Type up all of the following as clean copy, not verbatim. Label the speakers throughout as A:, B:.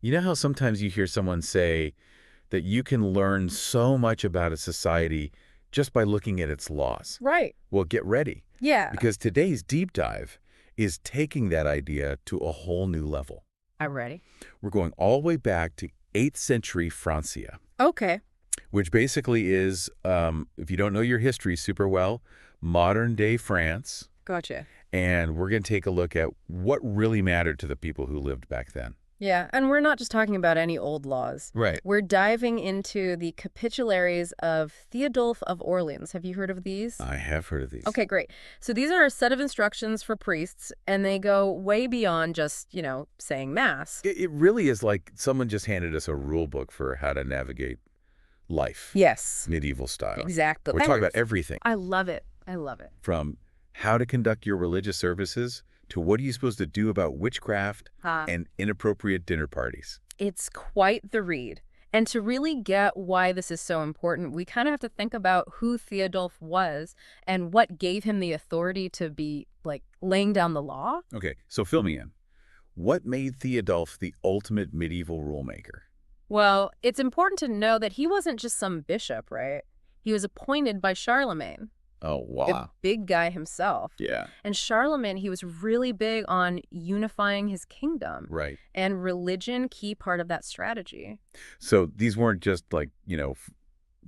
A: You know how sometimes you hear someone say that you can learn so much about a society just by looking at its laws?
B: Right.
A: Well, get ready,
B: Yeah.
A: because today's deep dive is taking that idea to a whole new level.
B: I'm ready.
A: We're going all the way back to 8th century Francia,
B: Okay.
A: which basically is, if you don't know your history super well, modern-day France.
B: Gotcha.
A: And we're going to take a look at what really mattered to the people who lived back then.
B: Yeah, and we're not just talking about any old laws.
A: Right.
B: We're diving into the Capitularies of Theodulf of Orleans. Have you heard of these?
A: I have heard of these.
B: Okay, great. So these are a set of instructions for priests, and they go way beyond just, saying mass.
A: It really is like someone just handed us a rule book for how to navigate life,
B: Yes,
A: medieval style.
B: exactly.
A: We're talking about everything
B: I love it. I love it.
A: from how to conduct your religious services to what are you supposed to do about witchcraft and inappropriate dinner parties.
B: It's quite the read. And to really get why this is so important, we kind of have to think about who Theodulf was and what gave him the authority to be, laying down the law.
A: Okay, so fill me in. What made Theodulf the ultimate medieval rulemaker?
B: Well, it's important to know that he wasn't just some bishop, right? He was appointed by Charlemagne,
A: Oh,
B: the
A: wow.
B: big guy himself.
A: Yeah,
B: And Charlemagne, he was really big on unifying his kingdom.
A: right.
B: And religion, key part of that strategy.
A: So these weren't just like,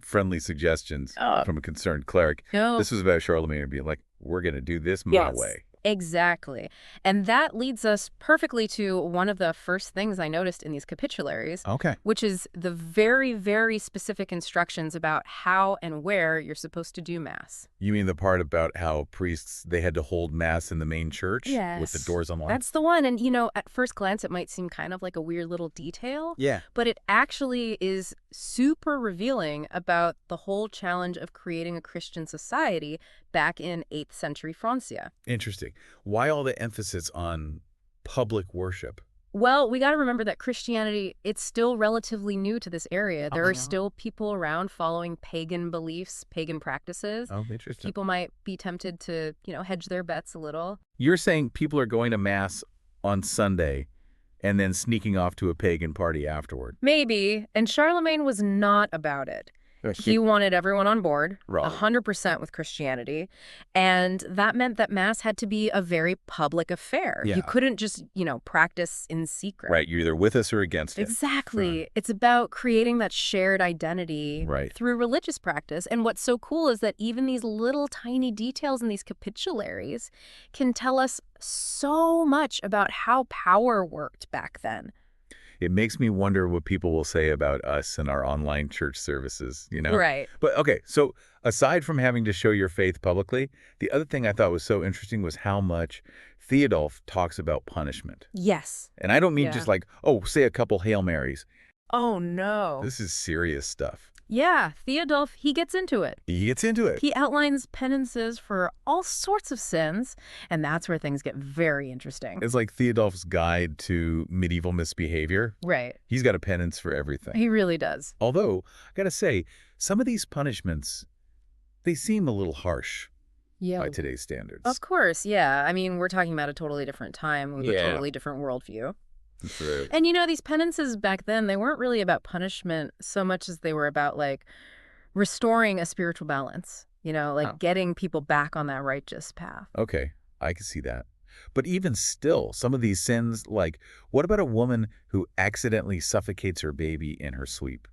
A: friendly suggestions
B: Oh.
A: from a concerned cleric.
B: No.
A: This was about Charlemagne being like, we're going to do this my way.
B: Exactly. And that leads us perfectly to one of the first things I noticed in these capitularies,
A: Okay.
B: which is the very, very specific instructions about how and where you're supposed to do Mass.
A: You mean the part about how priests, they had to hold mass in the main church with the
B: Yes.
A: doors unlocked?
B: That's the one. And, at first glance, it might seem kind of like a weird little detail,
A: Yeah.
B: but it actually is super revealing about the whole challenge of creating a Christian society back in 8th century Francia.
A: Interesting. Why all the emphasis on public worship?
B: Well, we got to remember that Christianity, it's still relatively new to this area. There are
A: yeah.
B: still people around following pagan beliefs, pagan practices.
A: Oh, interesting.
B: People might be tempted to, hedge their bets a little.
A: You're saying people are going to mass on Sunday and then sneaking off to a pagan party afterward.
B: Maybe. And Charlemagne was not about it. He wanted everyone on board,
A: Right.
B: 100% with Christianity. And that meant that Mass had to be a very public affair.
A: Yeah.
B: You couldn't just, practice in secret.
A: Right. You're either with us or against it.
B: Exactly. It's about creating that shared identity
A: Right.
B: through religious practice. And what's so cool is that even these little tiny details in these capitularies can tell us so much about how power worked back then.
A: It makes me wonder what people will say about us and our online church services,
B: Right.
A: But okay, so aside from having to show your faith publicly, the other thing I thought was so interesting was how much Theodulf talks about punishment.
B: Yes.
A: And I don't mean
B: Yeah.
A: just like, oh, say a couple Hail Marys.
B: Oh, no.
A: This is serious stuff.
B: Yeah, Theodulf, he gets into it.
A: He gets into it.
B: He outlines penances for all sorts of sins, and that's where things get very interesting.
A: It's like Theodulf's guide to medieval misbehavior.
B: Right.
A: He's got a penance for everything.
B: He really does.
A: Although, I gotta say, some of these punishments, they seem a little harsh
B: Yeah.
A: by today's standards.
B: Of course, yeah. I mean, we're talking about a totally different time with a
A: Yeah.
B: totally different worldview.
A: True.
B: And these penances back then, they weren't really about punishment so much as they were about, restoring a spiritual balance, getting people back on that righteous path.
A: Okay, I can see that. But even still, some of these sins, like, what about a woman who accidentally suffocates her baby in her sleep?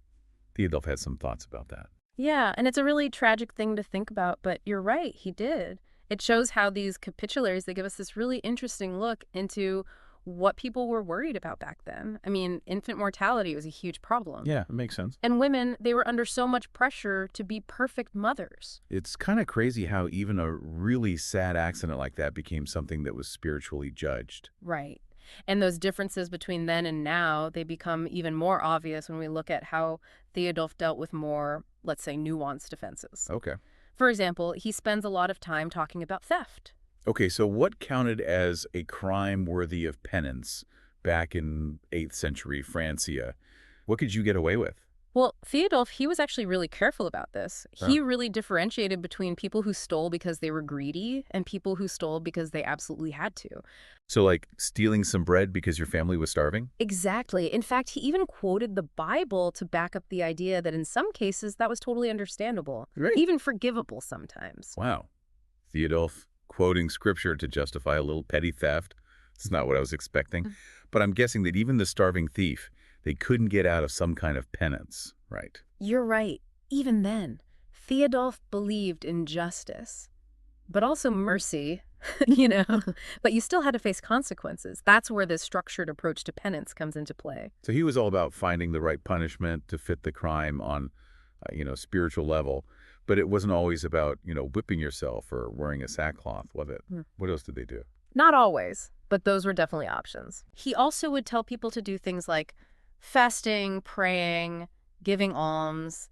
A: Theodulf had some thoughts about that.
B: Yeah, and it's a really tragic thing to think about, but you're right, he did. It shows how these capitularies, they give us this really interesting look into what people were worried about back then. I mean, infant mortality was a huge problem.
A: Yeah, it makes sense.
B: And women, they were under so much pressure to be perfect mothers.
A: It's kind of crazy how even a really sad accident like that became something that was spiritually judged.
B: Right. And those differences between then and now, they become even more obvious when we look at how Theodulf dealt with more, let's say, nuanced offenses.
A: Okay.
B: For example, he spends a lot of time talking about theft.
A: Okay, so what counted as a crime worthy of penance back in 8th century Francia? What could you get away with?
B: Well, Theodulf, he was actually really careful about this.
A: Oh.
B: He really differentiated between people who stole because they were greedy and people who stole because they absolutely had to.
A: So, like, stealing some bread because your family was starving?
B: Exactly. In fact, he even quoted the Bible to back up the idea that in some cases that was totally understandable,
A: Right.
B: even forgivable sometimes.
A: Wow. Theodulf quoting scripture to justify a little petty theft. It's not what I was expecting.
B: Mm.
A: But I'm guessing that even the starving thief, they couldn't get out of some kind of penance, right?
B: You're right. Even then, Theodulf believed in justice, but also mercy, you know, but you still had to face consequences. That's where this structured approach to penance comes into play.
A: So he was all about finding the right punishment to fit the crime on, spiritual level. But it wasn't always about, whipping yourself or wearing a sackcloth, was it?
B: Hmm.
A: What else did they do?
B: Not always, but those were definitely options. He also would tell people to do things like fasting, praying, giving alms.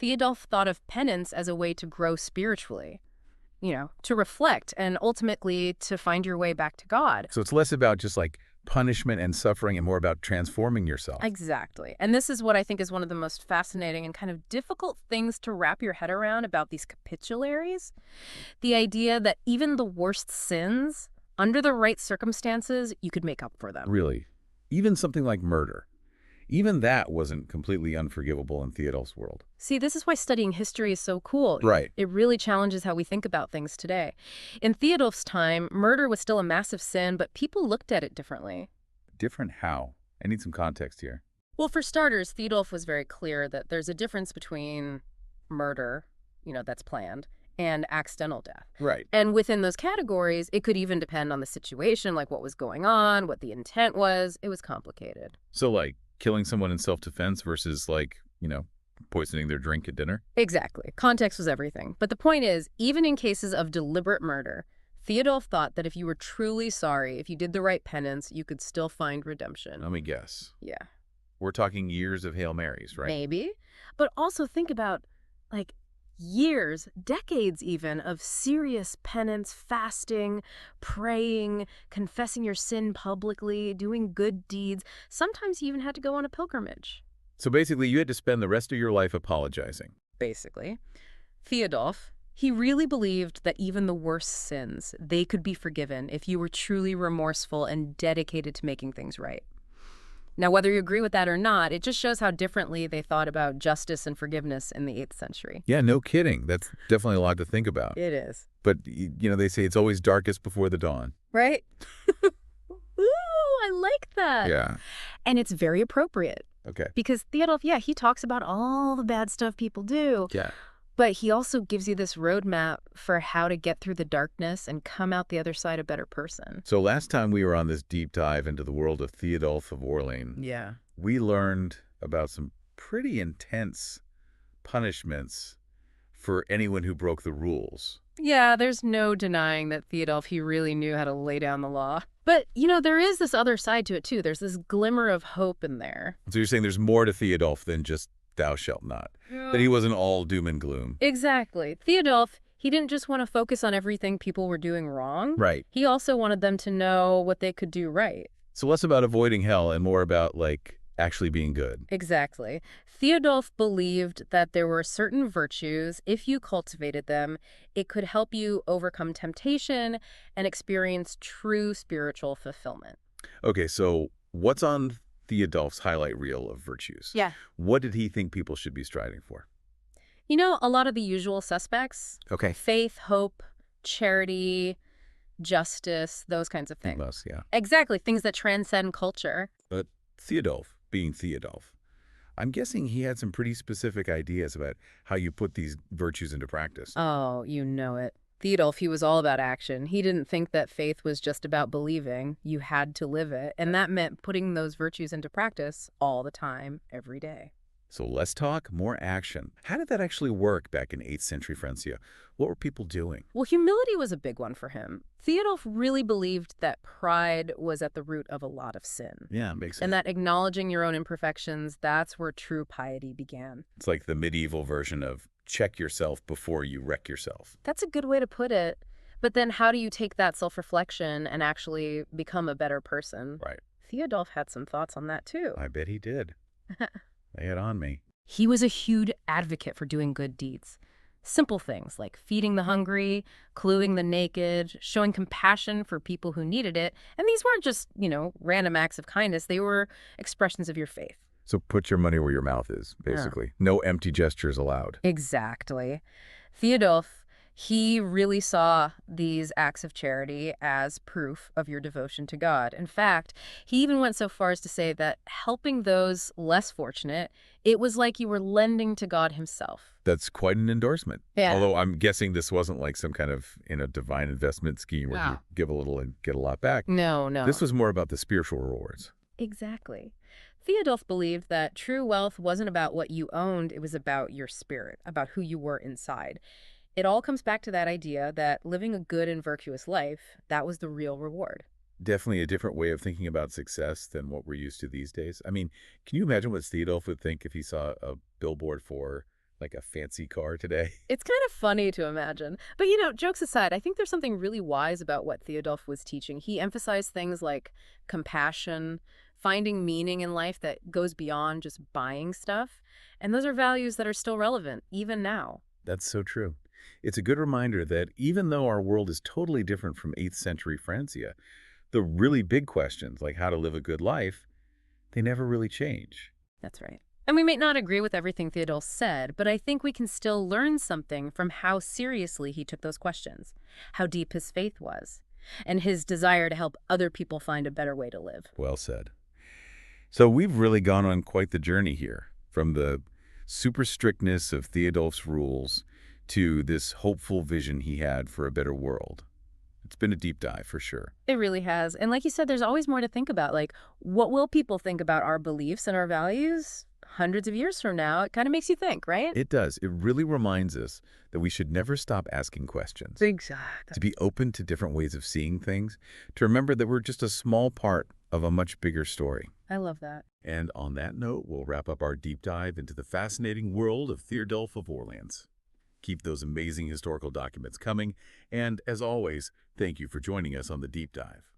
B: Theodulf thought of penance as a way to grow spiritually, to reflect and ultimately to find your way back to God.
A: So it's less about just like punishment and suffering and more about transforming yourself.
B: Exactly. And this is what I think is one of the most fascinating and kind of difficult things to wrap your head around about these capitularies. The idea that even the worst sins, under the right circumstances, you could make up for them.
A: Really. Even something like murder. Even that wasn't completely unforgivable in Theodulf's world.
B: See, this is why studying history is so cool.
A: Right.
B: It really challenges how we think about things today. In Theodulf's time, murder was still a massive sin, but people looked at it differently.
A: Different how? I need some context here.
B: Well, for starters, Theodulf was very clear that there's a difference between murder, that's planned, and accidental death.
A: Right.
B: And within those categories, it could even depend on the situation, like what was going on, what the intent was. It was complicated.
A: So like killing someone in self-defense versus like, poisoning their drink at dinner?
B: Exactly. Context was everything. But the point is, even in cases of deliberate murder, Theodulf thought that if you were truly sorry, if you did the right penance, you could still find redemption.
A: Let me guess.
B: Yeah.
A: We're talking years of Hail Marys, right?
B: Maybe. But also think about, like, years, decades even, of serious penance, fasting, praying, confessing your sin publicly, doing good deeds. Sometimes you even had to go on a pilgrimage.
A: So basically you had to spend the rest of your life apologizing.
B: Basically. Theodulf, he really believed that even the worst sins, they could be forgiven if you were truly remorseful and dedicated to making things right. Now, whether you agree with that or not, it just shows how differently they thought about justice and forgiveness in the 8th century.
A: Yeah, no kidding. That's definitely a lot to think about.
B: It is.
A: But, they say it's always darkest before the dawn.
B: Right? Ooh, I like that.
A: Yeah.
B: And it's very appropriate.
A: Okay.
B: Because Theodulf, yeah, he talks about all the bad stuff people do.
A: Yeah.
B: But he also gives you this roadmap for how to get through the darkness and come out the other side a better person.
A: So last time we were on this deep dive into the world of Theodulf of Orleans,
B: Yeah.
A: we learned about some pretty intense punishments for anyone who broke the rules.
B: Yeah, there's no denying that Theodulf, he really knew how to lay down the law. But, there is this other side to it, too. There's this glimmer of hope in there.
A: So you're saying there's more to Theodulf than just thou shalt not. That he wasn't all doom and gloom.
B: Exactly. Theodulf, he didn't just want to focus on everything people were doing wrong.
A: Right.
B: He also wanted them to know what they could do right.
A: So less about avoiding hell and more about, like, actually being good.
B: Exactly. Theodulf believed that there were certain virtues, if you cultivated them, it could help you overcome temptation and experience true spiritual fulfillment.
A: Okay, so what's on Theodulf's highlight reel of virtues?
B: Yeah.
A: What did he think people should be striving for?
B: A lot of the usual suspects.
A: Okay.
B: Faith, hope, charity, justice, those kinds of things.
A: Less, yeah.
B: Exactly, things that transcend culture.
A: But Theodulf, being Theodulf, I'm guessing he had some pretty specific ideas about how you put these virtues into practice.
B: Oh, you know it. Theodulf, he was all about action. He didn't think that faith was just about believing. You had to live it. And that meant putting those virtues into practice all the time, every day.
A: So less talk, more action. How did that actually work back in 8th century Francia? What were people doing?
B: Well, humility was a big one for him. Theodulf really believed that pride was at the root of a lot of sin.
A: Yeah, makes sense.
B: And that acknowledging your own imperfections, that's where true piety began.
A: It's like the medieval version of check yourself before you wreck yourself.
B: That's a good way to put it. But then how do you take that self-reflection and actually become a better person?
A: Right.
B: Theodulf had some thoughts on that too.
A: I bet he did. Lay it on me.
B: He was a huge advocate for doing good deeds. Simple things like feeding the hungry, clothing the naked, showing compassion for people who needed it. And these weren't just, random acts of kindness. They were expressions of your faith.
A: So put your money where your mouth is,
B: Yeah.
A: basically. No empty gestures allowed.
B: Exactly. Theodulf, he really saw these acts of charity as proof of your devotion to God. In fact, he even went so far as to say that helping those less fortunate, it was like you were lending to God himself.
A: That's quite an endorsement.
B: Yeah.
A: Although I'm guessing this wasn't like some kind of, divine investment scheme where you give a little and get a lot back.
B: No,
A: This
B: no.
A: was more about the spiritual rewards.
B: Exactly. Theodulf believed that true wealth wasn't about what you owned, it was about your spirit, about who you were inside. It all comes back to that idea that living a good and virtuous life, that was the real reward.
A: Definitely a different way of thinking about success than what we're used to these days. I mean, can you imagine what Theodulf would think if he saw a billboard for, like, a fancy car today?
B: It's kind of funny to imagine. But, jokes aside, I think there's something really wise about what Theodulf was teaching. He emphasized things like compassion, finding meaning in life that goes beyond just buying stuff. And those are values that are still relevant, even now.
A: That's so true. It's a good reminder that even though our world is totally different from 8th century Francia, the really big questions, like how to live a good life, they never really change.
B: That's right. And we may not agree with everything Theodulf said, but I think we can still learn something from how seriously he took those questions, how deep his faith was, and his desire to help other people find a better way to live.
A: Well said. So we've really gone on quite the journey here, from the super strictness of Theodulf's rules to this hopeful vision he had for a better world. It's been a deep dive for sure.
B: It really has. And like you said, there's always more to think about. Like, what will people think about our beliefs and our values hundreds of years from now? It kind of makes you think, right?
A: It does. It really reminds us that we should never stop asking questions,
B: Exactly.
A: to be open to different ways of seeing things, to remember that we're just a small part of a much bigger story.
B: I love that.
A: And on that note, we'll wrap up our deep dive into the fascinating world of Theodulf of Orleans. Keep those amazing historical documents coming, and as always, thank you for joining us on the deep dive.